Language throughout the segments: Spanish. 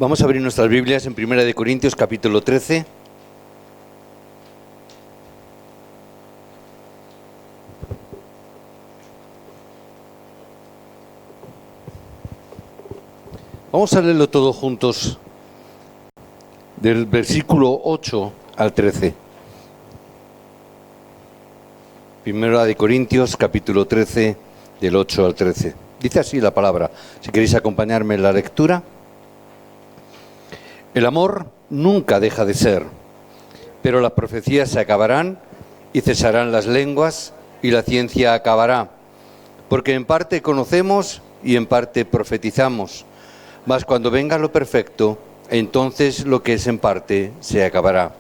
Vamos a abrir nuestras Biblias en 1 Corintios capítulo 13. Vamos a leerlo todo juntos, del versículo 8 al 13. 1 Corintios capítulo 13, del 8 al 13. Dice así la palabra, si queréis acompañarme en la lectura. El amor nunca deja de ser, pero las profecías se acabarán y cesarán las lenguas y la ciencia acabará, porque en parte conocemos y en parte profetizamos, mas cuando venga lo perfecto, entonces lo que es en parte se acabará.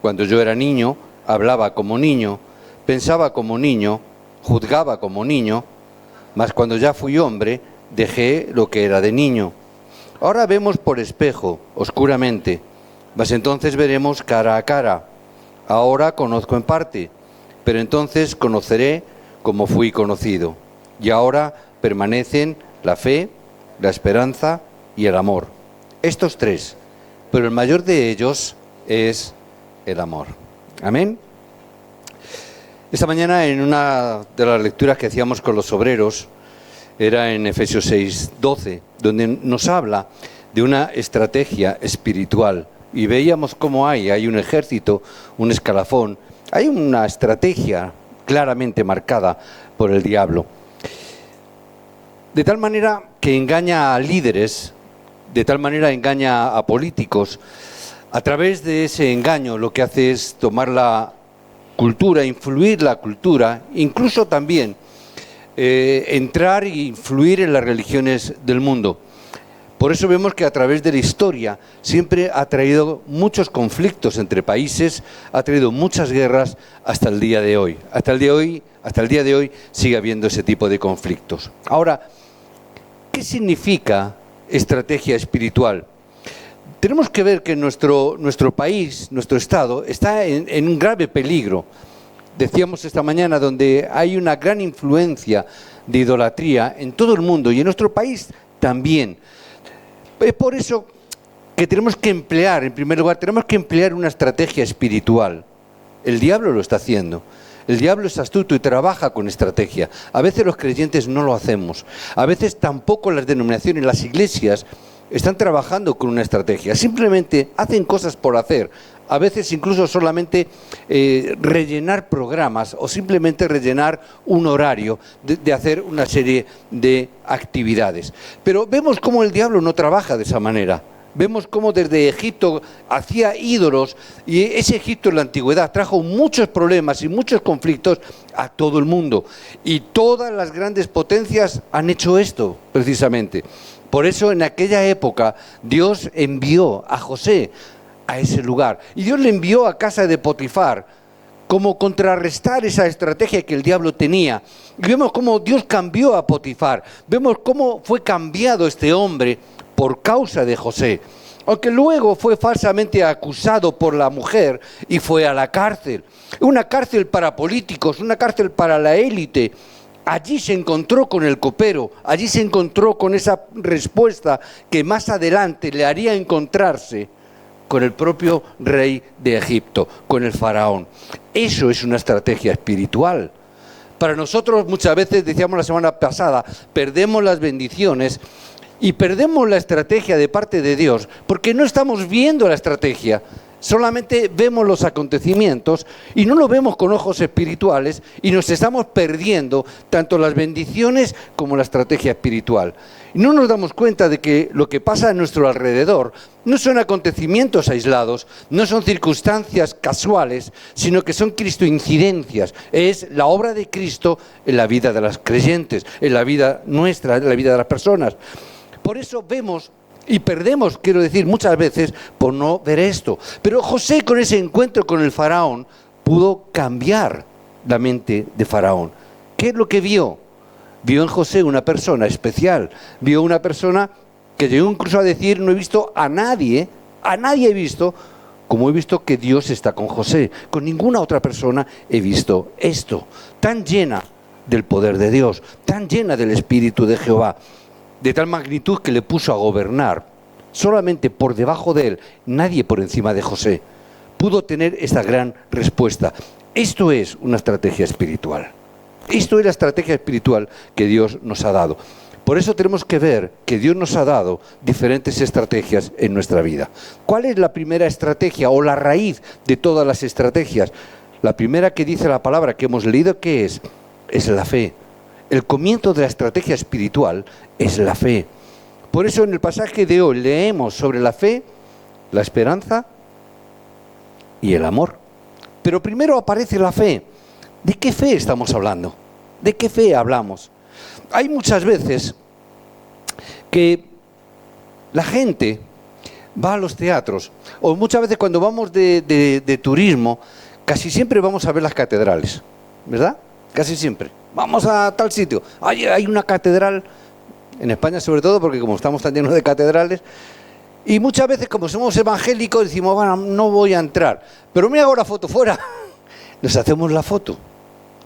Cuando yo era niño, hablaba como niño, pensaba como niño, juzgaba como niño, mas cuando ya fui hombre, dejé lo que era de niño. Ahora vemos por espejo, oscuramente, mas entonces veremos cara a cara. Ahora conozco en parte, pero entonces conoceré como fui conocido. Y ahora permanecen la fe, la esperanza y el amor. Estos tres, pero el mayor de ellos es el amor. Amén. Esta mañana en una de las lecturas que hacíamos con los obreros, era en Efesios 6:12, donde nos habla de una estrategia espiritual. Y veíamos cómo hay un ejército, un escalafón, hay una estrategia claramente marcada por el diablo. De tal manera que engaña a líderes, de tal manera engaña a políticos. A través de ese engaño lo que hace es tomar la cultura, influir la cultura, incluso también entrar e influir en las religiones del mundo. Por eso vemos que a través de la historia siempre ha traído muchos conflictos entre países, ha traído muchas guerras hasta el día de hoy. Hasta el día de hoy sigue habiendo ese tipo de conflictos. Ahora, ¿qué significa estrategia espiritual? Tenemos que ver que nuestro país, nuestro Estado, está en un grave peligro. Decíamos esta mañana, donde hay una gran influencia de idolatría en todo el mundo y en nuestro país también. Es por eso que tenemos que emplear, en primer lugar, una estrategia espiritual. El diablo lo está haciendo. El diablo es astuto y trabaja con estrategia. A veces los creyentes no lo hacemos. A veces tampoco las denominaciones, las iglesias, están trabajando con una estrategia. Simplemente hacen cosas por hacer. A veces incluso solamente rellenar programas o simplemente rellenar un horario de hacer una serie de actividades. Pero vemos cómo el diablo no trabaja de esa manera. Vemos cómo desde Egipto hacía ídolos y ese Egipto en la antigüedad trajo muchos problemas y muchos conflictos a todo el mundo. Y todas las grandes potencias han hecho esto precisamente. Por eso en aquella época Dios envió a José a ese lugar. Y Dios le envió a casa de Potifar como contrarrestar esa estrategia que el diablo tenía. Y vemos cómo Dios cambió a Potifar. Vemos cómo fue cambiado este hombre por causa de José. Aunque luego fue falsamente acusado por la mujer y fue a la cárcel. Una cárcel para políticos, una cárcel para la élite. Allí se encontró con el copero, allí se encontró con esa respuesta que más adelante le haría encontrarse con el propio rey de Egipto, con el faraón. Eso es una estrategia espiritual. Para nosotros muchas veces, decíamos la semana pasada, perdemos las bendiciones y perdemos la estrategia de parte de Dios porque no estamos viendo la estrategia. Solamente vemos los acontecimientos y no lo vemos con ojos espirituales y nos estamos perdiendo tanto las bendiciones como la estrategia espiritual. Y no nos damos cuenta de que lo que pasa a nuestro alrededor no son acontecimientos aislados, no son circunstancias casuales, sino que son cristoincidencias. Es la obra de Cristo en la vida de los creyentes, en la vida nuestra, en la vida de las personas. Por eso vemos y perdemos, quiero decir, muchas veces por no ver esto. Pero José, con ese encuentro con el faraón, pudo cambiar la mente de faraón. ¿Qué es lo que vio? Vio en José una persona especial. Vio una persona que llegó incluso a decir, no he visto a nadie he visto, como he visto que Dios está con José. Con ninguna otra persona he visto esto. Tan llena del poder de Dios, tan llena del Espíritu de Jehová. De tal magnitud que le puso a gobernar solamente por debajo de él, nadie por encima de José, pudo tener esta gran respuesta. Esto es una estrategia espiritual. Esto es la estrategia espiritual que Dios nos ha dado. Por eso tenemos que ver que Dios nos ha dado diferentes estrategias en nuestra vida. ¿Cuál es la primera estrategia o la raíz de todas las estrategias? La primera que dice la palabra que hemos leído, ¿qué es? Es la fe. El comienzo de la estrategia espiritual es la fe. Por eso en el pasaje de hoy leemos sobre la fe, la esperanza y el amor. Pero primero aparece la fe. ¿De qué fe estamos hablando? ¿De qué fe hablamos? Hay muchas veces que la gente va a los teatros, o muchas veces cuando vamos de turismo, casi siempre vamos a ver las catedrales, ¿verdad? Casi siempre. Vamos a tal sitio. Hay una catedral, en España sobre todo, porque como estamos tan llenos de catedrales, y muchas veces como somos evangélicos decimos, bueno, no voy a entrar, pero me hago la foto fuera. Nos hacemos la foto,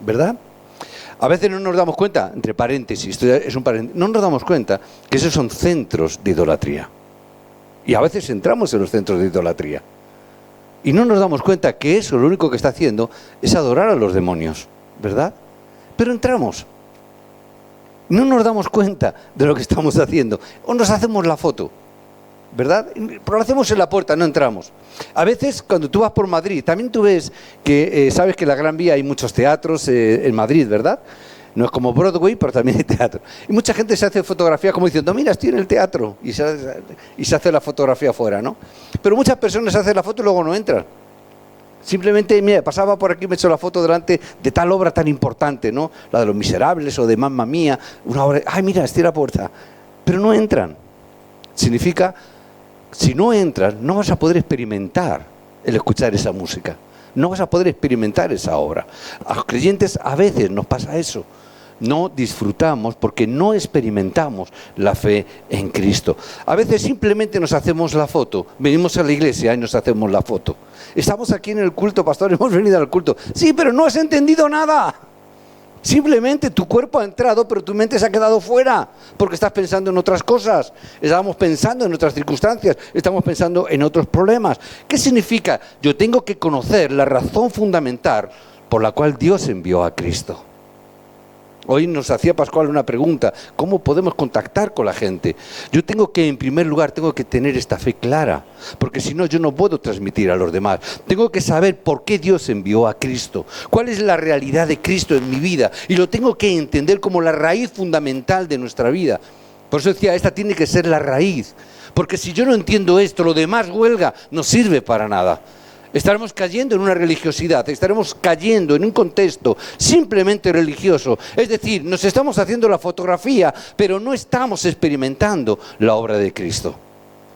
¿verdad? A veces no nos damos cuenta, entre paréntesis, esto es un paréntesis, no nos damos cuenta que esos son centros de idolatría. Y a veces entramos en los centros de idolatría. Y no nos damos cuenta que eso lo único que está haciendo es adorar a los demonios, ¿verdad? Pero entramos. No nos damos cuenta de lo que estamos haciendo. O nos hacemos la foto, ¿verdad? Pero lo hacemos en la puerta, no entramos. A veces cuando tú vas por Madrid, también tú ves que, sabes que en la Gran Vía hay muchos teatros en Madrid, ¿verdad? No es como Broadway, pero también hay teatro. Y mucha gente se hace fotografía como diciendo, mira, estoy en el teatro. Y se hace la fotografía afuera, ¿no? Pero muchas personas se hacen la foto y luego no entran. Simplemente, mira, pasaba por aquí y me he hecho la foto delante de tal obra tan importante, ¿no? La de Los Miserables o de Mamma Mía. Una obra, ay, mira, estoy en la puerta. Pero no entran. Significa, si no entras, no vas a poder experimentar el escuchar esa música. No vas a poder experimentar esa obra. A los creyentes a veces nos pasa eso. No disfrutamos porque no experimentamos la fe en Cristo. A veces simplemente nos hacemos la foto. Venimos a la iglesia y nos hacemos la foto. Estamos aquí en el culto, pastor, hemos venido al culto. Sí, pero no has entendido nada. Simplemente tu cuerpo ha entrado, pero tu mente se ha quedado fuera, porque estás pensando en otras cosas. Estamos pensando en otras circunstancias, estamos pensando en otros problemas. ¿Qué significa? Yo tengo que conocer la razón fundamental por la cual Dios envió a Cristo. Hoy nos hacía Pascual una pregunta, ¿cómo podemos contactar con la gente? Yo tengo que, en primer lugar, tengo que tener esta fe clara, porque si no, yo no puedo transmitir a los demás. Tengo que saber por qué Dios envió a Cristo, cuál es la realidad de Cristo en mi vida, y lo tengo que entender como la raíz fundamental de nuestra vida. Por eso decía, esta tiene que ser la raíz, porque si yo no entiendo esto, lo demás huelga, no sirve para nada. Estaremos cayendo en una religiosidad, estaremos cayendo en un contexto simplemente religioso. Es decir, nos estamos haciendo la fotografía, pero no estamos experimentando la obra de Cristo.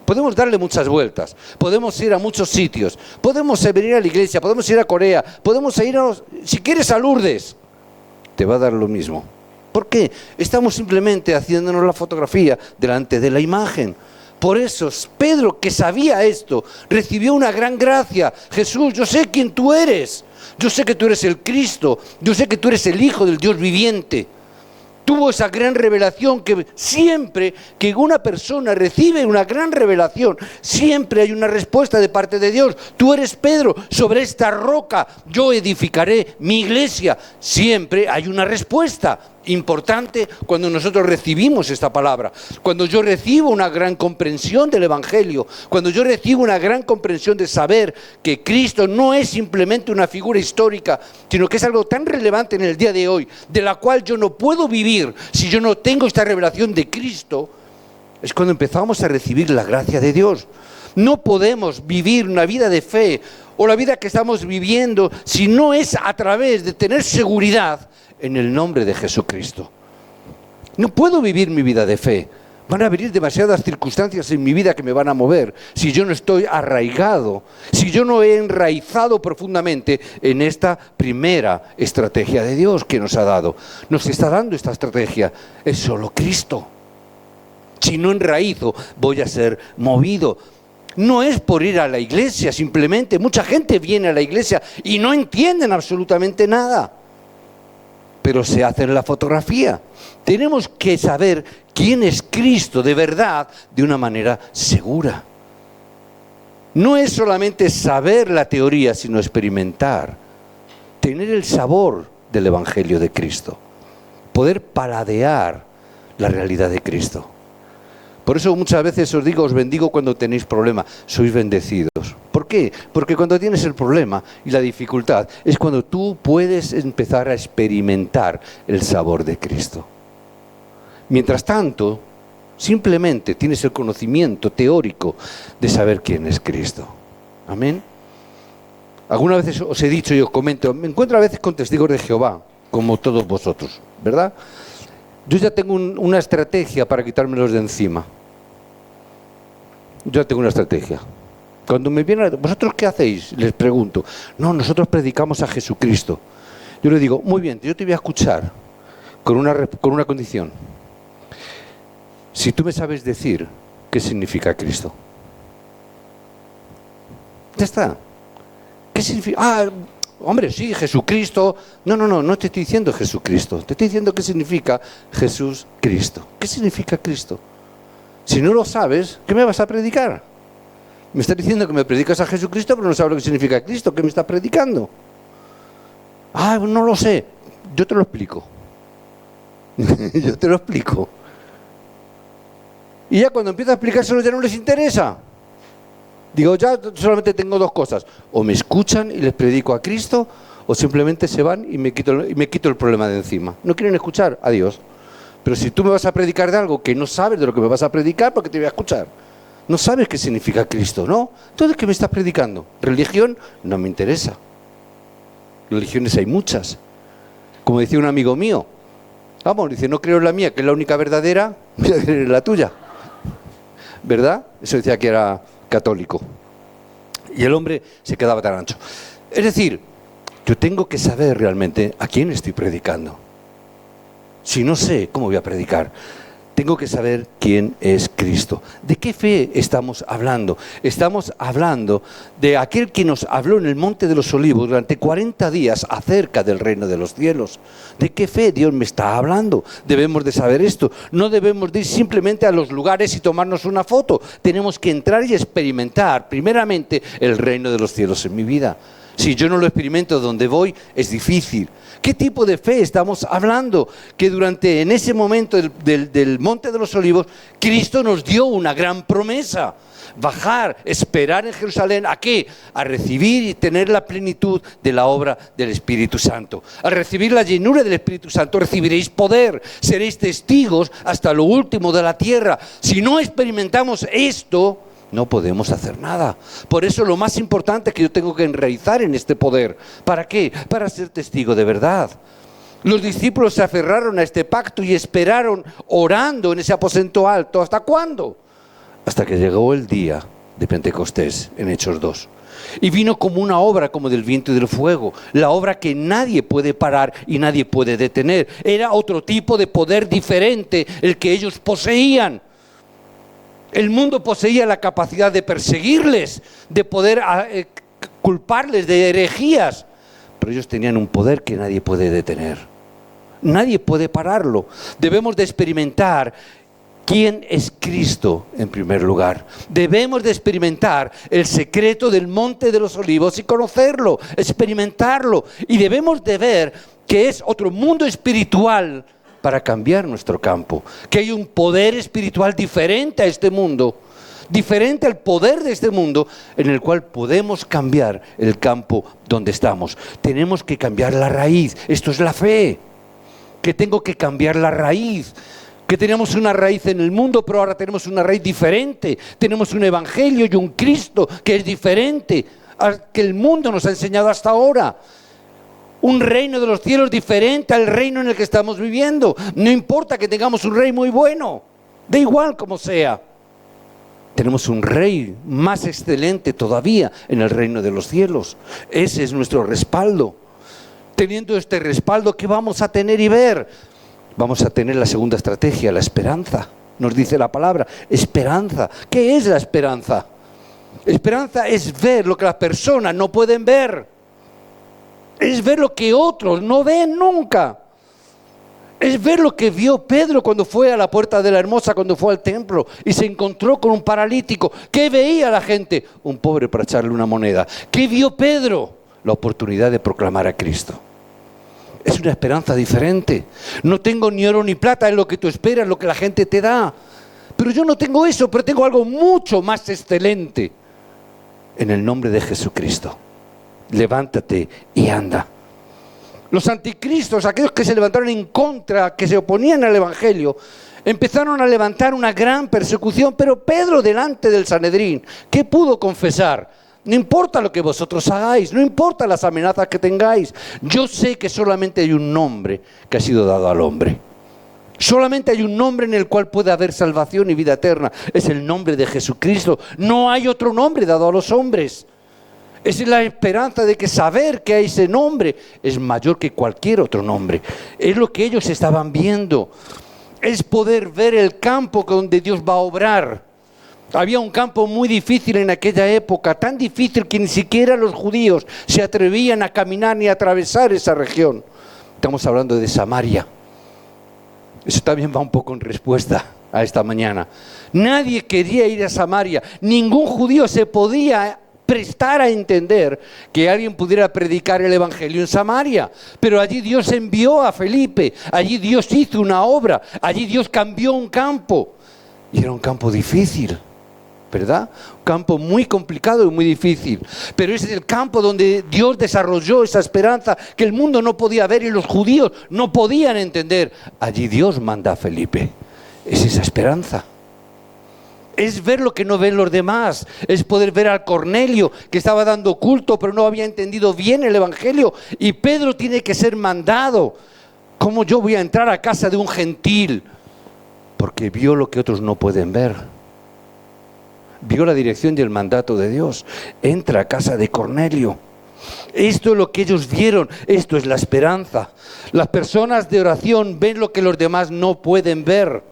Podemos darle muchas vueltas, podemos ir a muchos sitios, podemos venir a la iglesia, podemos ir a Corea, podemos ir si quieres a Lourdes, te va a dar lo mismo. ¿Por qué? Estamos simplemente haciéndonos la fotografía delante de la imagen. Por eso Pedro, que sabía esto, recibió una gran gracia. Jesús, yo sé quién tú eres. Yo sé que tú eres el Cristo. Yo sé que tú eres el Hijo del Dios viviente. Tuvo esa gran revelación que siempre que una persona recibe una gran revelación, siempre hay una respuesta de parte de Dios. Tú eres Pedro, sobre esta roca yo edificaré mi iglesia. Siempre hay una respuesta importante cuando nosotros recibimos esta palabra. Cuando yo recibo una gran comprensión del Evangelio, cuando yo recibo una gran comprensión de saber que Cristo no es simplemente una figura histórica, sino que es algo tan relevante en el día de hoy, de la cual yo no puedo vivir si yo no tengo esta revelación de Cristo, es cuando empezamos a recibir la gracia de Dios. No podemos vivir una vida de fe o la vida que estamos viviendo si no es a través de tener seguridad en el nombre de Jesucristo. No puedo vivir mi vida de fe. Van a venir demasiadas circunstancias en mi vida que me van a mover si yo no estoy arraigado, si yo no he enraizado profundamente en esta primera estrategia de Dios que nos ha dado. Nos está dando esta estrategia, es solo Cristo. Si no enraizo, voy a ser movido. No es por ir a la iglesia simplemente. Mucha gente viene a la iglesia y no entienden absolutamente nada. pero se hace en la fotografía. Tenemos que saber quién es Cristo de verdad de una manera segura. No es solamente saber la teoría, sino experimentar, tener el sabor del Evangelio de Cristo, poder paladear la realidad de Cristo. Por eso muchas veces os digo, os bendigo cuando tenéis problemas, sois bendecidos. ¿Por qué? Porque cuando tienes el problema y la dificultad es cuando tú puedes empezar a experimentar el sabor de Cristo. Mientras tanto, simplemente tienes el conocimiento teórico de saber quién es Cristo. Amén. Algunas veces os he dicho y os comento, me encuentro a veces con testigos de Jehová, como todos vosotros, ¿verdad? Yo ya tengo una estrategia para quitármelos de encima. Yo ya tengo una estrategia. Cuando me vienen, ¿vosotros qué hacéis? Les pregunto. No, nosotros predicamos a Jesucristo. Yo le digo, muy bien, yo te voy a escuchar con una condición. Si tú me sabes decir qué significa Cristo. Ya está. ¿Qué significa? Hombre, sí, Jesucristo. No te estoy diciendo Jesucristo. Te estoy diciendo qué significa Jesús Cristo. ¿Qué significa Cristo? Si no lo sabes, ¿qué me vas a predicar? Me estás diciendo que me predicas a Jesucristo, pero no sabes lo que significa Cristo. ¿Qué me estás predicando? No lo sé. Yo te lo explico. Yo te lo explico. Y ya cuando empiezo a explicárselo ya no les interesa. Digo, ya solamente tengo dos cosas. O me escuchan y les predico a Cristo, o simplemente se van y me quito el problema de encima. No quieren escuchar, adiós. Pero si tú me vas a predicar de algo que no sabes de lo que me vas a predicar, ¿por qué te voy a escuchar? No sabes qué significa Cristo, ¿no? Entonces, ¿qué me estás predicando? ¿Religión? No me interesa. Religiones hay muchas. Como decía un amigo mío, dice, no creo en la mía, que es la única verdadera, voy a creer en la tuya. ¿Verdad? Eso decía que era católico. Y el hombre se quedaba tan ancho. Es decir, yo tengo que saber realmente a quién estoy predicando. Si no sé, ¿cómo voy a predicar? Tengo que saber quién es Cristo. ¿De qué fe estamos hablando? Estamos hablando de aquel que nos habló en el Monte de los Olivos durante 40 días acerca del reino de los cielos. ¿De qué fe Dios me está hablando? Debemos de saber esto. No debemos de ir simplemente a los lugares y tomarnos una foto. Tenemos que entrar y experimentar primeramente el reino de los cielos en mi vida. Si yo no lo experimento donde voy, es difícil. ¿Qué tipo de fe estamos hablando? Que en ese momento del Monte de los Olivos, Cristo nos dio una gran promesa. Bajar, esperar en Jerusalén, ¿a qué? A recibir y tener la plenitud de la obra del Espíritu Santo. Al recibir la llenura del Espíritu Santo, recibiréis poder, seréis testigos hasta lo último de la tierra. Si no experimentamos esto, no podemos hacer nada. Por eso lo más importante es que yo tengo que enraizar en este poder. ¿Para qué? Para ser testigo de verdad. Los discípulos se aferraron a este pacto y esperaron orando en ese aposento alto. ¿Hasta cuándo? Hasta que llegó el día de Pentecostés en Hechos 2. Y vino como una obra como del viento y del fuego. La obra que nadie puede parar y nadie puede detener. Era otro tipo de poder diferente el que ellos poseían. El mundo poseía la capacidad de perseguirles, de poder culparles de herejías. Pero ellos tenían un poder que nadie puede detener. Nadie puede pararlo. Debemos de experimentar quién es Cristo en primer lugar. Debemos de experimentar el secreto del Monte de los Olivos y conocerlo, experimentarlo. Y debemos de ver que es otro mundo espiritual para cambiar nuestro campo, que hay un poder espiritual diferente a este mundo, diferente al poder de este mundo, en el cual podemos cambiar el campo donde estamos. Tenemos que cambiar la raíz. Esto es la fe, que tengo que cambiar la raíz, que teníamos una raíz en el mundo, pero ahora tenemos una raíz diferente. Tenemos un evangelio y un Cristo que es diferente al que el mundo nos ha enseñado hasta ahora. Un reino de los cielos diferente al reino en el que estamos viviendo. No importa que tengamos un rey muy bueno, da igual como sea. Tenemos un rey más excelente todavía en el reino de los cielos. Ese es nuestro respaldo. Teniendo este respaldo, ¿qué vamos a tener y ver? Vamos a tener la segunda estrategia, la esperanza. Nos dice la palabra, esperanza. ¿Qué es la esperanza? Esperanza es ver lo que las personas no pueden ver. Es ver lo que otros no ven nunca. Es ver lo que vio Pedro cuando fue a la Puerta de la Hermosa, cuando fue al templo y se encontró con un paralítico. ¿Qué veía la gente? Un pobre para echarle una moneda. ¿Qué vio Pedro? La oportunidad de proclamar a Cristo. Es una esperanza diferente. No tengo ni oro ni plata, es lo que tú esperas, lo que la gente te da. Pero yo no tengo eso, pero tengo algo mucho más excelente. En el nombre de Jesucristo, levántate y anda. Los anticristos, aquellos que se levantaron en contra, que se oponían al Evangelio, empezaron a levantar una gran persecución. Pero Pedro, delante del Sanedrín, ¿qué pudo confesar? No importa lo que vosotros hagáis, no importa las amenazas que tengáis. Yo sé que solamente hay un nombre que ha sido dado al hombre. Solamente hay un nombre en el cual puede haber salvación y vida eterna. Es el nombre de Jesucristo. No hay otro nombre dado a los hombres. Es la esperanza de que saber que hay ese nombre es mayor que cualquier otro nombre. Es lo que ellos estaban viendo. Es poder ver el campo donde Dios va a obrar. Había un campo muy difícil en aquella época, tan difícil que ni siquiera los judíos se atrevían a caminar ni a atravesar esa región. Estamos hablando de Samaria. Eso también va un poco en respuesta a esta mañana. Nadie quería ir a Samaria. Ningún judío se podía prestar a entender que alguien pudiera predicar el Evangelio en Samaria. Pero allí Dios envió a Felipe, allí Dios hizo una obra, allí Dios cambió un campo. Y era un campo difícil, ¿verdad? Un campo muy complicado y muy difícil. Pero ese es el campo donde Dios desarrolló esa esperanza que el mundo no podía ver y los judíos no podían entender. Allí Dios manda a Felipe. Es esa esperanza. Es ver lo que no ven los demás. Es poder ver al Cornelio que estaba dando culto pero no había entendido bien el Evangelio. Y Pedro tiene que ser mandado. ¿Cómo yo voy a entrar a casa de un gentil? Porque vio lo que otros no pueden ver. Vio la dirección y el mandato de Dios. Entra a casa de Cornelio. Esto es lo que ellos vieron. Esto es la esperanza. Las personas de oración ven lo que los demás no pueden ver.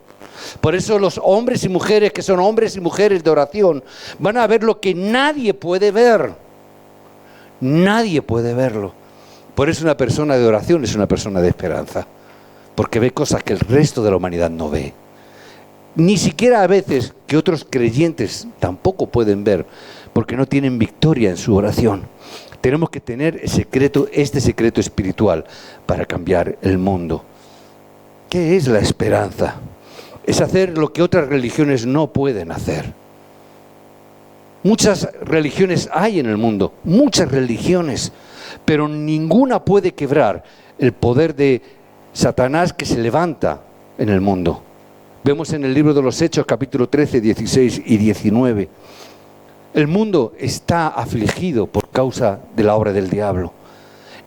Por eso los hombres y mujeres que son hombres y mujeres de oración van a ver lo que nadie puede ver. Nadie puede verlo. Por eso una persona de oración es una persona de esperanza. Porque ve cosas que el resto de la humanidad no ve. Ni siquiera a veces que otros creyentes tampoco pueden ver, porque no tienen victoria en su oración. Tenemos que tener este secreto espiritual para cambiar el mundo. ¿Qué es la esperanza? Es hacer lo que otras religiones no pueden hacer. Muchas religiones hay en el mundo, muchas religiones, pero ninguna puede quebrar el poder de Satanás que se levanta en el mundo. Vemos en el libro de los Hechos, capítulo 13, 16 y 19. El mundo está afligido por causa de la obra del diablo.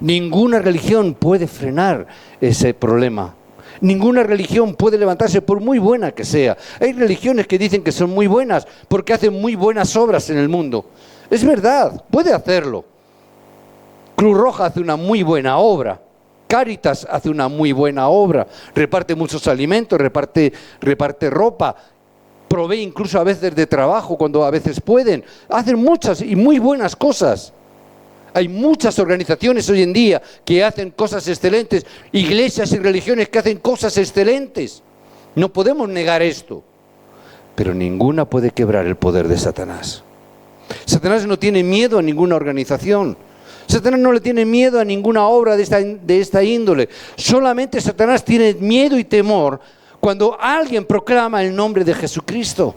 Ninguna religión puede frenar ese problema. Ninguna religión puede levantarse por muy buena que sea. Hay religiones que dicen que son muy buenas porque hacen muy buenas obras en el mundo. Es verdad, puede hacerlo. Cruz Roja hace una muy buena obra. Cáritas hace una muy buena obra, reparte muchos alimentos, reparte ropa, provee incluso a veces de trabajo cuando a veces pueden. Hacen muchas y muy buenas cosas. Hay muchas organizaciones hoy en día que hacen cosas excelentes, iglesias y religiones que hacen cosas excelentes. No podemos negar esto, pero ninguna puede quebrar el poder de Satanás. Satanás no tiene miedo a ninguna organización. Satanás no le tiene miedo a ninguna obra de esta índole. Solamente Satanás tiene miedo y temor cuando alguien proclama el nombre de Jesucristo.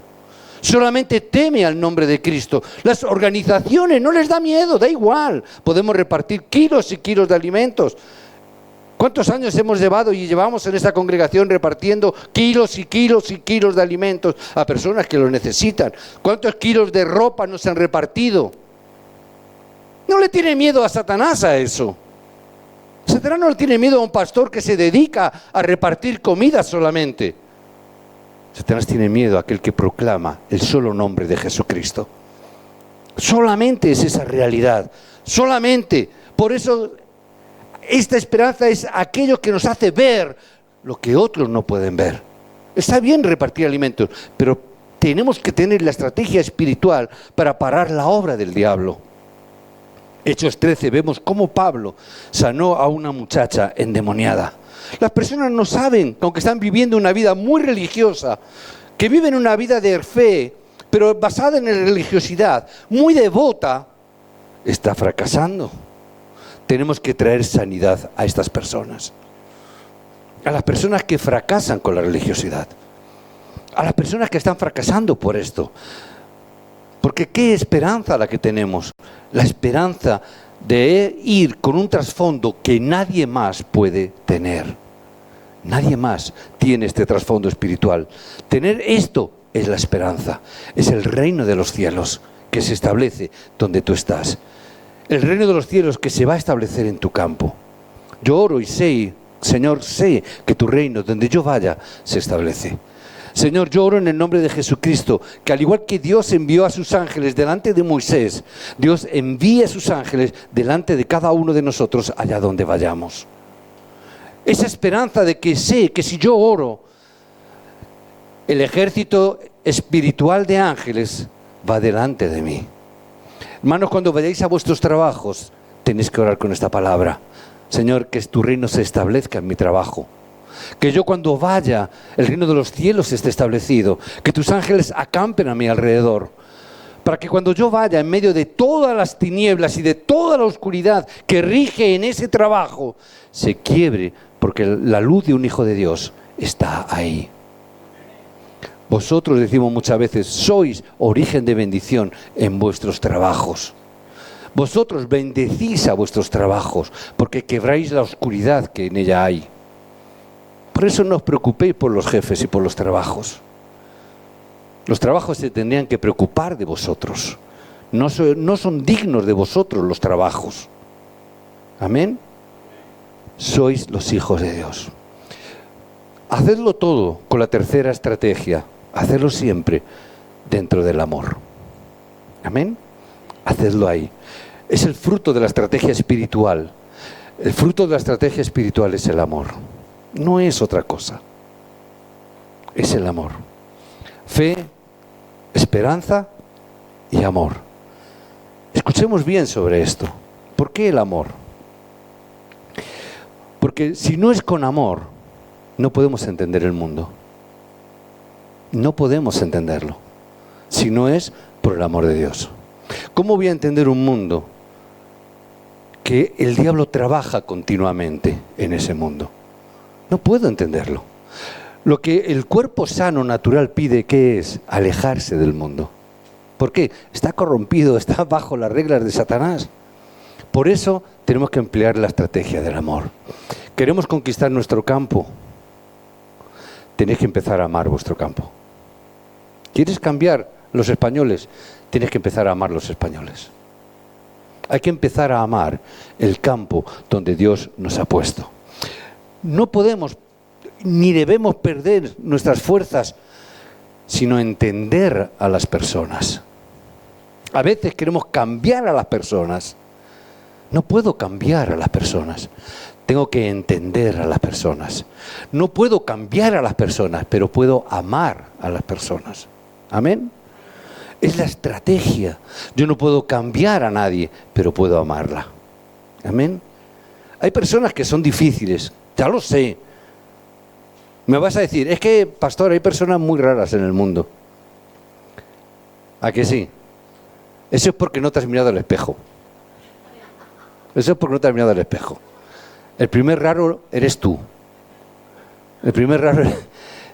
Solamente teme al nombre de Cristo. Las organizaciones no les da miedo, da igual. Podemos repartir kilos y kilos de alimentos. ¿Cuántos años hemos llevado y llevamos en esta congregación repartiendo kilos y kilos y kilos de alimentos a personas que lo necesitan? ¿Cuántos kilos de ropa nos han repartido? No le tiene miedo a Satanás a eso. Satanás no le tiene miedo a un pastor que se dedica a repartir comida solamente. Satanás tiene miedo a aquel que proclama el solo nombre de Jesucristo. Solamente es esa realidad. Solamente. Por eso esta esperanza es aquello que nos hace ver lo que otros no pueden ver. Está bien repartir alimentos, pero tenemos que tener la estrategia espiritual para parar la obra del diablo. Hechos 13, vemos cómo Pablo sanó a una muchacha endemoniada. Las personas no saben que aunque están viviendo una vida muy religiosa, que viven una vida de fe, pero basada en la religiosidad, muy devota, está fracasando. Tenemos que traer sanidad a estas personas. A las personas que fracasan con la religiosidad. A las personas que están fracasando por esto. Porque qué esperanza la que tenemos. La esperanza de ir con un trasfondo que nadie más puede tener. Nadie más tiene este trasfondo espiritual. Tener esto es la esperanza. Es el reino de los cielos que se establece donde tú estás. El reino de los cielos que se va a establecer en tu campo. Yo oro y sé, Señor, sé que tu reino, donde yo vaya, se establece. Señor, yo oro en el nombre de Jesucristo, que al igual que Dios envió a sus ángeles delante de Moisés, Dios envíe a sus ángeles delante de cada uno de nosotros allá donde vayamos. Esa esperanza de que sé que si yo oro, el ejército espiritual de ángeles va delante de mí. Hermanos, cuando vayáis a vuestros trabajos, tenéis que orar con esta palabra. Señor, que tu reino se establezca en mi trabajo. Que yo cuando vaya, el reino de los cielos esté establecido. Que tus ángeles acampen a mi alrededor. Para que cuando yo vaya en medio de todas las tinieblas y de toda la oscuridad que rige en ese trabajo, se quiebre, porque la luz de un hijo de Dios está ahí. Vosotros, decimos muchas veces, sois origen de bendición en vuestros trabajos. Vosotros bendecís a vuestros trabajos, porque quebráis la oscuridad que en ella hay. Por eso no os preocupéis por los jefes y por los trabajos. Los trabajos se tendrían que preocupar de vosotros. No son dignos de vosotros los trabajos. Amén. Sois los hijos de Dios. Hacedlo todo con la tercera estrategia. Hacedlo siempre dentro del amor. Amén. Hacedlo ahí. Es el fruto de la estrategia espiritual. El fruto de la estrategia espiritual es el amor. No es otra cosa. Es el amor. Fe, esperanza y amor. Escuchemos bien sobre esto. ¿Por qué el amor? Porque si no es con amor, no podemos entender el mundo. No podemos entenderlo. Si no es por el amor de Dios. ¿Cómo voy a entender un mundo que el diablo trabaja continuamente en ese mundo? No puedo entenderlo. Lo que el cuerpo sano, natural pide, ¿qué es? Alejarse del mundo. ¿Por qué? Está corrompido, está bajo las reglas de Satanás. Por eso tenemos que emplear la estrategia del amor. ¿Queremos conquistar nuestro campo? Tenéis que empezar a amar vuestro campo. ¿Quieres cambiar los españoles? Tienes que empezar a amar los españoles. Hay que empezar a amar el campo donde Dios nos ha puesto. No podemos ni debemos perder nuestras fuerzas, sino entender a las personas. A veces queremos cambiar a las personas. No puedo cambiar a las personas. Tengo que entender a las personas. No puedo cambiar a las personas, pero puedo amar a las personas. Amén. Es la estrategia. Yo no puedo cambiar a nadie, pero puedo amarla. Amén. Hay personas que son difíciles, ya lo sé. Me vas a decir, es que, pastor, hay personas muy raras en el mundo. ¿A que sí? Eso es porque no te has mirado al espejo. Eso es porque no te has mirado al espejo. El primer raro eres tú. El primer raro...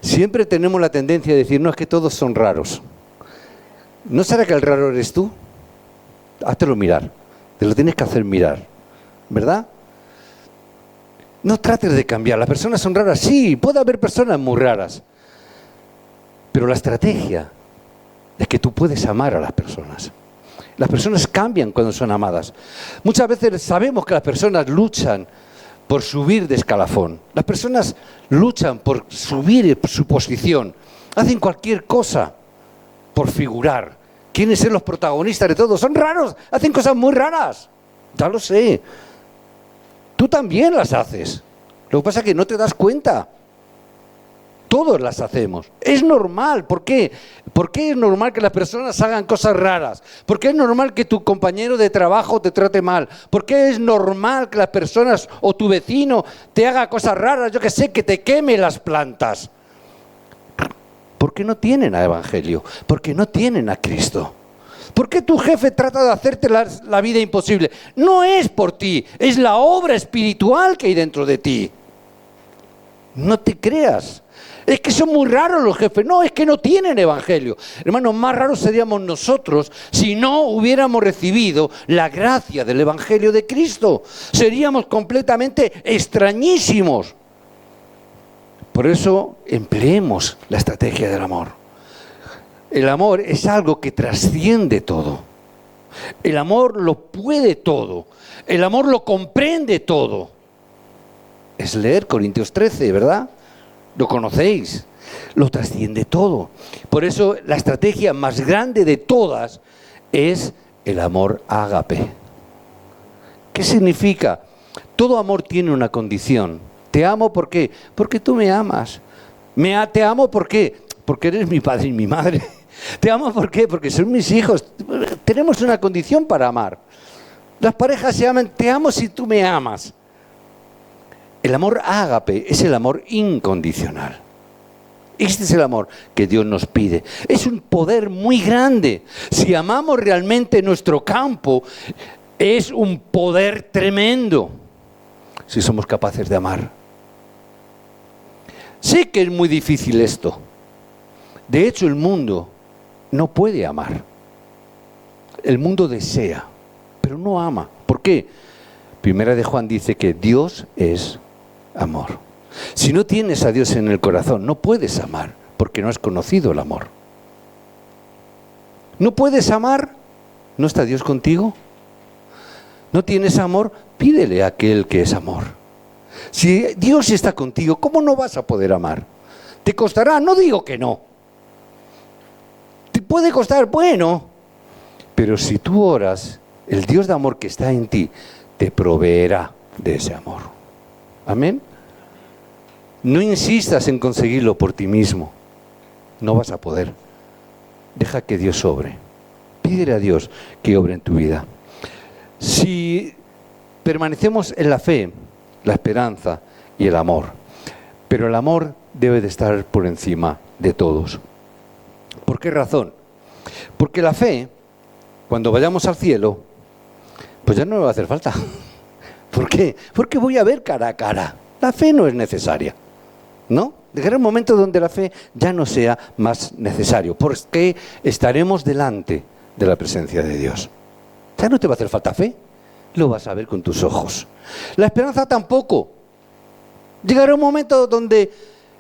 Siempre tenemos la tendencia de decir, no, es que todos son raros. ¿No será que el raro eres tú? Háztelo mirar. Te lo tienes que hacer mirar. ¿Verdad? No trates de cambiar. Las personas son raras. Sí, puede haber personas muy raras. Pero la estrategia es que tú puedes amar a las personas. Las personas cambian cuando son amadas. Muchas veces sabemos que las personas luchan por subir de escalafón. Las personas luchan por subir su posición. Hacen cualquier cosa por figurar. ¿Quiénes son los protagonistas de todo? Son raros. Hacen cosas muy raras. Ya lo sé. Tú también las haces. Lo que pasa es que no te das cuenta. Todos las hacemos. Es normal. ¿Por qué? ¿Por qué es normal que las personas hagan cosas raras? ¿Por qué es normal que tu compañero de trabajo te trate mal? ¿Por qué es normal que las personas o tu vecino te haga cosas raras? Yo que sé, que te queme las plantas. Porque no tienen al Evangelio. Porque no tienen a Cristo. ¿Por qué tu jefe trata de hacerte la vida imposible? No es por ti, es la obra espiritual que hay dentro de ti. No te creas. Es que son muy raros los jefes. No, es que no tienen evangelio. Hermanos, más raros seríamos nosotros si no hubiéramos recibido la gracia del evangelio de Cristo. Seríamos completamente extrañísimos. Por eso empleemos la estrategia del amor. El amor es algo que trasciende todo. El amor lo puede todo. El amor lo comprende todo. Es leer Corintios 13, ¿verdad? Lo conocéis, lo trasciende todo. Por eso la estrategia más grande de todas es el amor ágape. ¿Qué significa? Todo amor tiene una condición. Te amo, ¿por qué? Porque tú me amas. Te amo, ¿por qué? Porque eres mi padre y mi madre. Te amo, ¿por qué? Porque son mis hijos. Tenemos una condición para amar. Las parejas se aman, te amo si tú me amas. El amor ágape es el amor incondicional. Este es el amor que Dios nos pide. Es un poder muy grande. Si amamos realmente nuestro campo, es un poder tremendo. Si somos capaces de amar. Sé que es muy difícil esto. De hecho, el mundo no puede amar. El mundo desea, pero no ama. ¿Por qué? Primera de Juan dice que Dios es amor. Si no tienes a Dios en el corazón, no puedes amar, porque no has conocido el amor. ¿No puedes amar? ¿No está Dios contigo? ¿No tienes amor? Pídele a aquel que es amor. Si Dios está contigo, ¿cómo no vas a poder amar? ¿Te costará? No digo que no. ¿Te puede costar? Bueno. Pero si tú oras, el Dios de amor que está en ti te proveerá de ese amor. Amén. No insistas en conseguirlo por ti mismo. No vas a poder. Deja que Dios obre. Pídele a Dios que obre en tu vida. Si permanecemos en la fe, la esperanza y el amor, pero el amor debe de estar por encima de todos. ¿Por qué razón? Porque la fe, cuando vayamos al cielo, pues ya no me va a hacer falta. ¿Por qué? Porque voy a ver cara a cara. La fe no es necesaria, ¿no? Llegará un momento donde la fe ya no sea más necesario, porque estaremos delante de la presencia de Dios. Ya no te va a hacer falta fe, lo vas a ver con tus ojos. La esperanza tampoco. Llegará un momento donde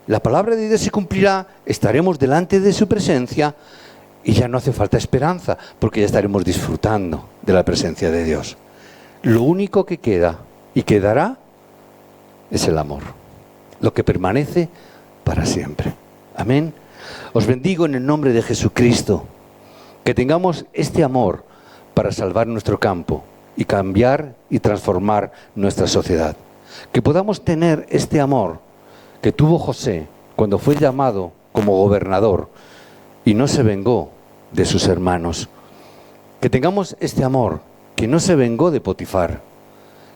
la palabra de Dios se cumplirá, estaremos delante de su presencia y ya no hace falta esperanza, porque ya estaremos disfrutando de la presencia de Dios. Lo único que queda y quedará es el amor, lo que permanece para siempre. Amén. Os bendigo en el nombre de Jesucristo, que tengamos este amor para salvar nuestro campo y cambiar y transformar nuestra sociedad. Que podamos tener este amor que tuvo José cuando fue llamado como gobernador y no se vengó de sus hermanos. Que tengamos este amor que no se vengó de Potifar,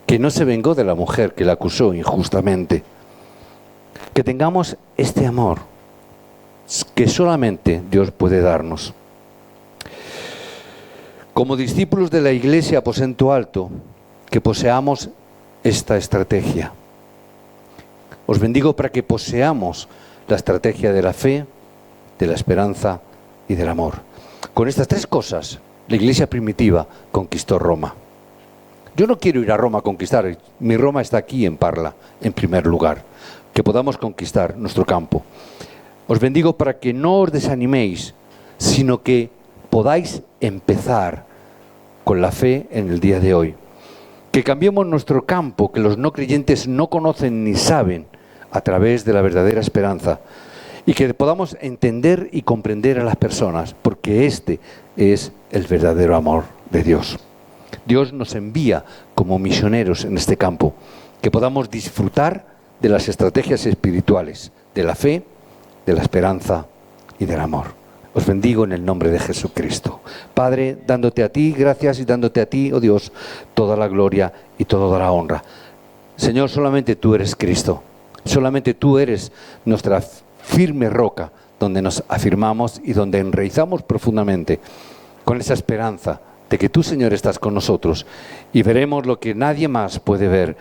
que no se vengó de la mujer que la acusó injustamente. Que tengamos este amor que solamente Dios puede darnos. Como discípulos de la Iglesia Aposento Alto, que poseamos esta estrategia. Os bendigo para que poseamos la estrategia de la fe, de la esperanza y del amor. Con estas tres cosas, la Iglesia primitiva conquistó Roma. Yo no quiero ir a Roma a conquistar, mi Roma está aquí en Parla, en primer lugar. Que podamos conquistar nuestro campo. Os bendigo para que no os desaniméis, sino que podáis empezar con la fe en el día de hoy. Que cambiemos nuestro campo, que los no creyentes no conocen ni saben, a través de la verdadera esperanza. Y que podamos entender y comprender a las personas, porque este es el verdadero amor de Dios. Dios nos envía como misioneros en este campo, que podamos disfrutar de las estrategias espirituales, de la fe de la esperanza y del amor. Os bendigo en el nombre de Jesucristo. Padre, dándote a ti gracias y dándote a ti, oh Dios, toda la gloria y toda la honra. Señor, solamente tú eres Cristo. Solamente tú eres nuestra firme roca donde nos afirmamos y donde enraizamos profundamente con esa esperanza de que tú, Señor, estás con nosotros y veremos lo que nadie más puede ver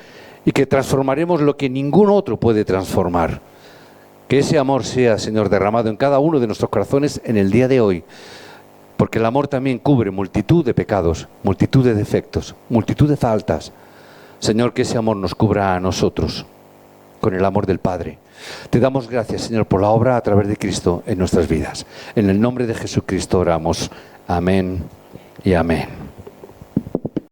y que transformaremos lo que ningún otro puede transformar. Que ese amor sea, Señor, derramado en cada uno de nuestros corazones en el día de hoy, porque el amor también cubre multitud de pecados, multitud de defectos, multitud de faltas. Señor, que ese amor nos cubra a nosotros con el amor del Padre. Te damos gracias, Señor, por la obra a través de Cristo en nuestras vidas. En el nombre de Jesucristo oramos. Amén y amén.